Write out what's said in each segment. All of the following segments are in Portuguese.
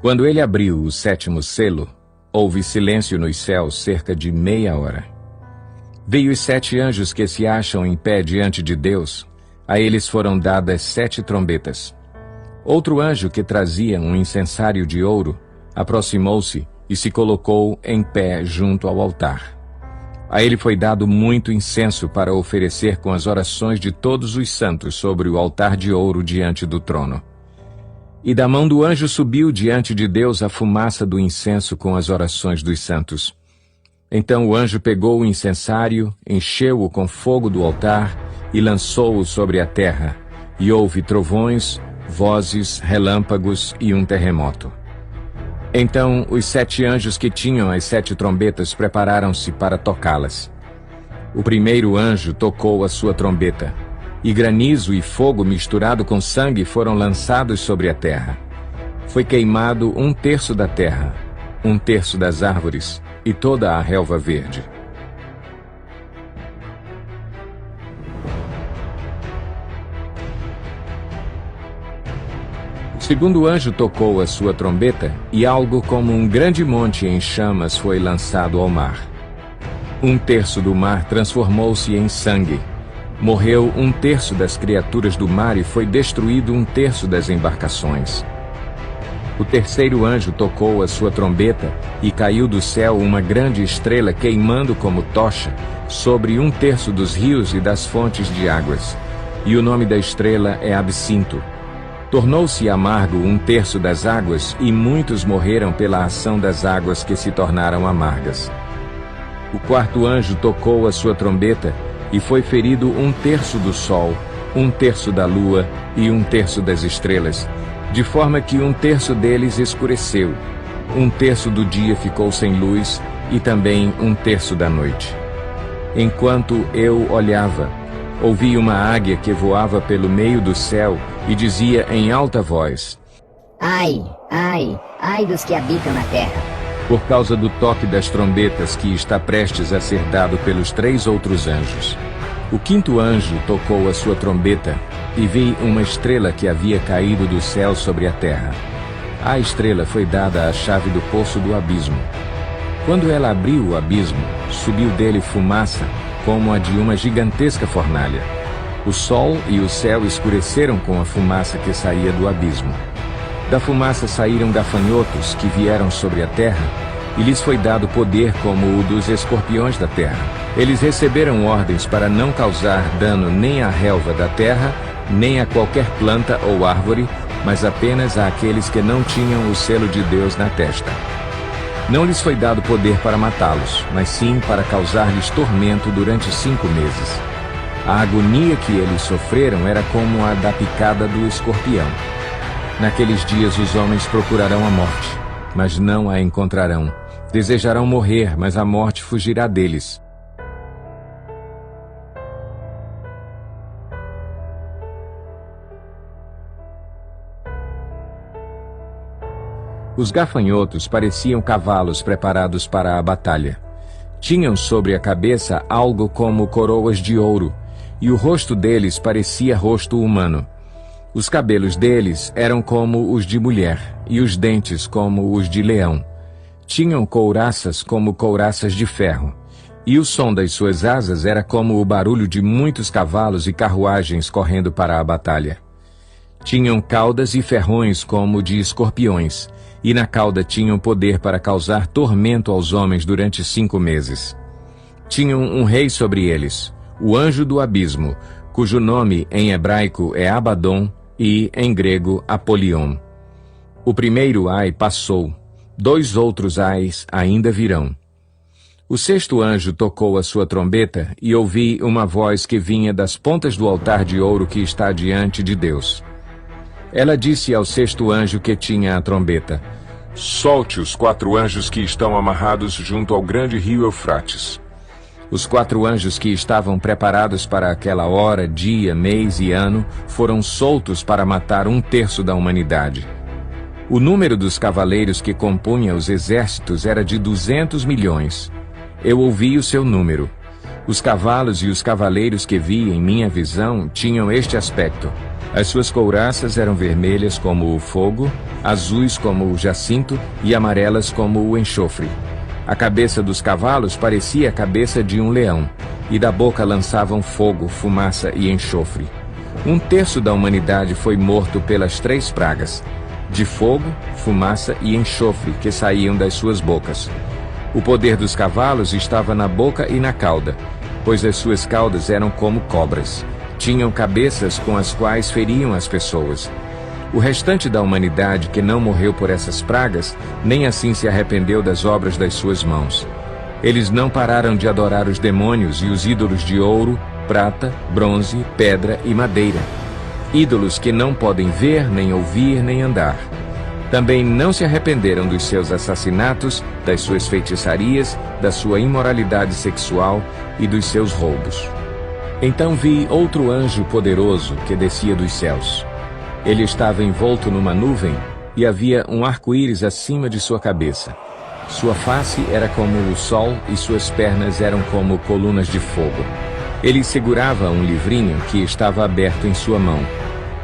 Quando ele abriu o 7º selo, houve silêncio nos céus cerca de meia hora. Veio os 7 anjos que se acham em pé diante de Deus. A eles foram dadas 7 trombetas. Outro anjo que trazia um incensário de ouro aproximou-se e se colocou em pé junto ao altar. A ele foi dado muito incenso para oferecer com as orações de todos os santos sobre o altar de ouro diante do trono. E da mão do anjo subiu diante de Deus a fumaça do incenso com as orações dos santos. Então o anjo pegou o incensário, encheu-o com fogo do altar e lançou-o sobre a terra, e houve trovões, vozes, relâmpagos e um terremoto. Então os 7 anjos que tinham as 7 trombetas prepararam-se para tocá-las. O primeiro anjo tocou a sua trombeta, e granizo e fogo misturado com sangue foram lançados sobre a terra. Foi queimado 1/3 da terra, 1/3 das árvores e toda a relva verde. O segundo anjo tocou a sua trombeta, e algo como um grande monte em chamas foi lançado ao mar. 1/3 do mar transformou-se em sangue. Morreu 1/3 das criaturas do mar e foi destruído 1/3 das embarcações. O terceiro anjo tocou a sua trombeta e caiu do céu uma grande estrela queimando como tocha sobre 1/3 dos rios e das fontes de águas. E o nome da estrela é Absinto. Tornou-se amargo 1/3 das águas e muitos morreram pela ação das águas que se tornaram amargas. O quarto anjo tocou a sua trombeta e foi ferido 1/3 do sol, 1/3 da lua e 1/3 das estrelas, de forma que 1/3 deles escureceu, 1/3 do dia ficou sem luz e também 1/3 da noite. Enquanto eu olhava, ouvi uma águia que voava pelo meio do céu e dizia em alta voz: Ai, ai, ai dos que habitam na terra, por causa do toque das trombetas que está prestes a ser dado pelos 3 outros anjos. O quinto anjo tocou a sua trombeta, e vi uma estrela que havia caído do céu sobre a terra. À estrela foi dada a chave do poço do abismo. Quando ela abriu o abismo, subiu dele fumaça, como a de uma gigantesca fornalha. O sol e o céu escureceram com a fumaça que saía do abismo. Da fumaça saíram gafanhotos que vieram sobre a terra, e lhes foi dado poder como o dos escorpiões da terra. Eles receberam ordens para não causar dano nem à relva da terra, nem a qualquer planta ou árvore, mas apenas àqueles que não tinham o selo de Deus na testa. Não lhes foi dado poder para matá-los, mas sim para causar-lhes tormento durante 5 meses. A agonia que eles sofreram era como a da picada do escorpião. Naqueles dias os homens procurarão a morte, mas não a encontrarão. Desejarão morrer, mas a morte fugirá deles. Os gafanhotos pareciam cavalos preparados para a batalha. Tinham sobre a cabeça algo como coroas de ouro, e o rosto deles parecia rosto humano. Os cabelos deles eram como os de mulher, e os dentes como os de leão. Tinham couraças como couraças de ferro, e o som das suas asas era como o barulho de muitos cavalos e carruagens correndo para a batalha. Tinham caudas e ferrões como de escorpiões, e na cauda tinham poder para causar tormento aos homens durante 5 meses. Tinham um rei sobre eles, o anjo do abismo, cujo nome em hebraico é Abaddon e, em grego, Apolion. O primeiro ai passou, 2 outros ais ainda virão. O sexto anjo tocou a sua trombeta e ouvi uma voz que vinha das pontas do altar de ouro que está diante de Deus. Ela disse ao sexto anjo que tinha a trombeta: Solte os 4 anjos que estão amarrados junto ao grande rio Eufrates. Os 4 anjos que estavam preparados para aquela hora, dia, mês e ano foram soltos para matar 1/3 da humanidade. O número dos cavaleiros que compunha os exércitos era de 200 milhões. Eu ouvi o seu número. Os cavalos e os cavaleiros que vi em minha visão tinham este aspecto. As suas couraças eram vermelhas como o fogo, azuis como o jacinto e amarelas como o enxofre. A cabeça dos cavalos parecia a cabeça de um leão, e da boca lançavam fogo, fumaça e enxofre. 1/3 da humanidade foi morto pelas 3 pragas, de fogo, fumaça e enxofre que saíam das suas bocas. O poder dos cavalos estava na boca e na cauda, pois as suas caudas eram como cobras. Tinham cabeças com as quais feriam as pessoas. O restante da humanidade que não morreu por essas pragas, nem assim se arrependeu das obras das suas mãos. Eles não pararam de adorar os demônios e os ídolos de ouro, prata, bronze, pedra e madeira. Ídolos que não podem ver, nem ouvir, nem andar. Também não se arrependeram dos seus assassinatos, das suas feitiçarias, da sua imoralidade sexual e dos seus roubos. Então vi outro anjo poderoso que descia dos céus. Ele estava envolto numa nuvem e havia um arco-íris acima de sua cabeça. Sua face era como o sol e suas pernas eram como colunas de fogo. Ele segurava um livrinho que estava aberto em sua mão.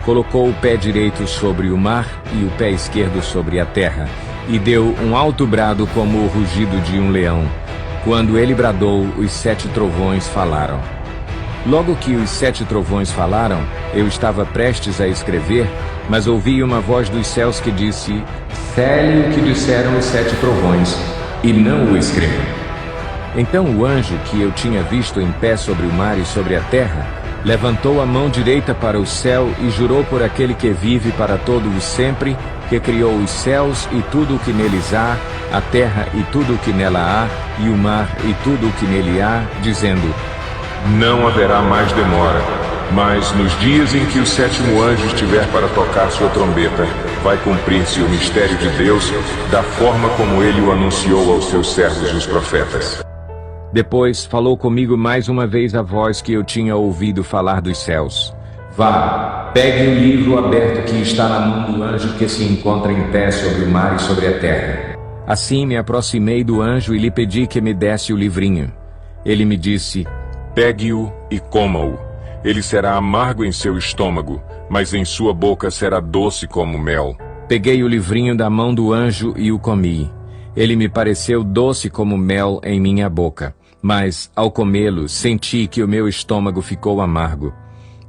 Colocou o pé direito sobre o mar e o pé esquerdo sobre a terra, e deu um alto brado como o rugido de um leão. Quando ele bradou, os 7 trovões falaram. Logo que os 7 trovões falaram, eu estava prestes a escrever, mas ouvi uma voz dos céus que disse: "Cele o que disseram os 7 trovões, e não o escreva." Então o anjo que eu tinha visto em pé sobre o mar e sobre a terra, levantou a mão direita para o céu e jurou por aquele que vive para todo o sempre, que criou os céus e tudo o que neles há, a terra e tudo o que nela há, e o mar e tudo o que nele há, dizendo: "Não haverá mais demora, mas nos dias em que o 7º anjo estiver para tocar sua trombeta, vai cumprir-se o mistério de Deus, da forma como ele o anunciou aos seus servos os profetas." Depois falou comigo mais uma vez a voz que eu tinha ouvido falar dos céus. "Vá, pegue o livro aberto que está na mão do anjo que se encontra em pé sobre o mar e sobre a terra." Assim me aproximei do anjo e lhe pedi que me desse o livrinho. Ele me disse: "Pegue-o e coma-o. Ele será amargo em seu estômago, mas em sua boca será doce como mel." Peguei o livrinho da mão do anjo e o comi. Ele me pareceu doce como mel em minha boca, mas, ao comê-lo, senti que o meu estômago ficou amargo.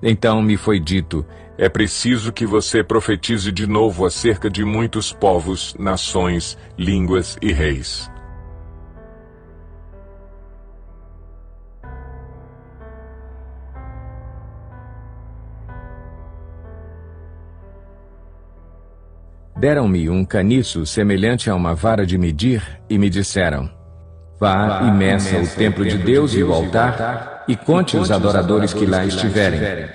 Então me foi dito: "É preciso que você profetize de novo acerca de muitos povos, nações, línguas e reis." Deram-me um caniço semelhante a uma vara de medir e me disseram: "Vá e meça o templo de Deus e o altar, e conte os adoradores que lá estiverem.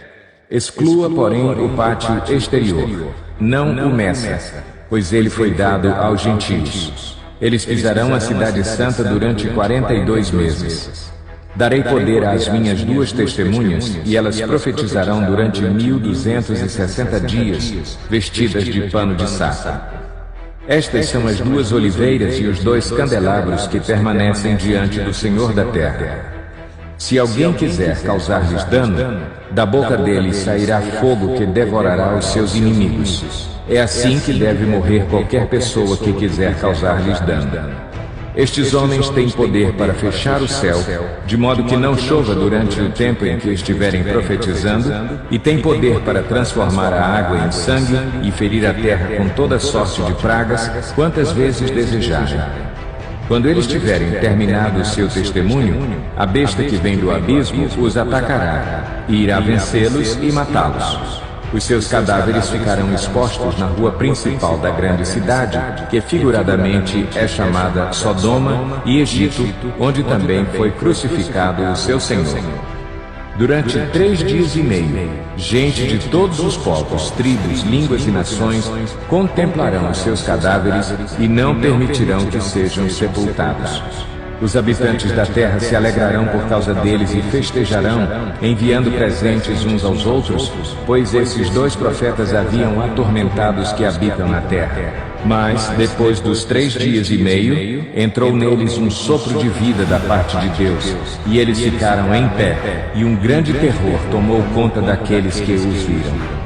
Exclua, porém, o pátio exterior. Não o meça, pois ele foi dado aos gentios. Eles pisarão a cidade santa durante 42 meses. Darei poder às minhas 2 testemunhas, e elas profetizarão durante 1260 dias, vestidas de pano de saco. Estas são as 2 oliveiras e os 2 candelabros que permanecem diante do Senhor da terra. Se alguém quiser causar-lhes dano, da boca deles sairá fogo que devorará os seus inimigos. É assim que deve morrer qualquer pessoa que quiser causar-lhes dano. Estes homens têm poder para fechar o céu, de modo que não chova durante o tempo em que estiverem profetizando, e têm poder para transformar a água em sangue e ferir a terra com toda sorte de pragas, quantas vezes desejarem. Quando eles tiverem terminado o seu testemunho, a besta que vem do abismo os atacará, e irá vencê-los e matá-los. Os seus cadáveres ficarão expostos na rua principal da grande cidade, que figuradamente é chamada Sodoma e Egito, onde também foi crucificado o seu Senhor. Durante 3 dias e meio, gente de todos os povos, tribos, línguas e nações contemplarão os seus cadáveres e não permitirão que sejam sepultados. Os habitantes da terra se alegrarão por causa deles e festejarão, enviando presentes uns aos outros, pois esses 2 profetas haviam atormentado os que habitam na terra. Mas, depois dos 3 dias e meio, entrou neles um sopro de vida da parte de Deus, e eles ficaram em pé, e um grande terror tomou conta daqueles que os viram.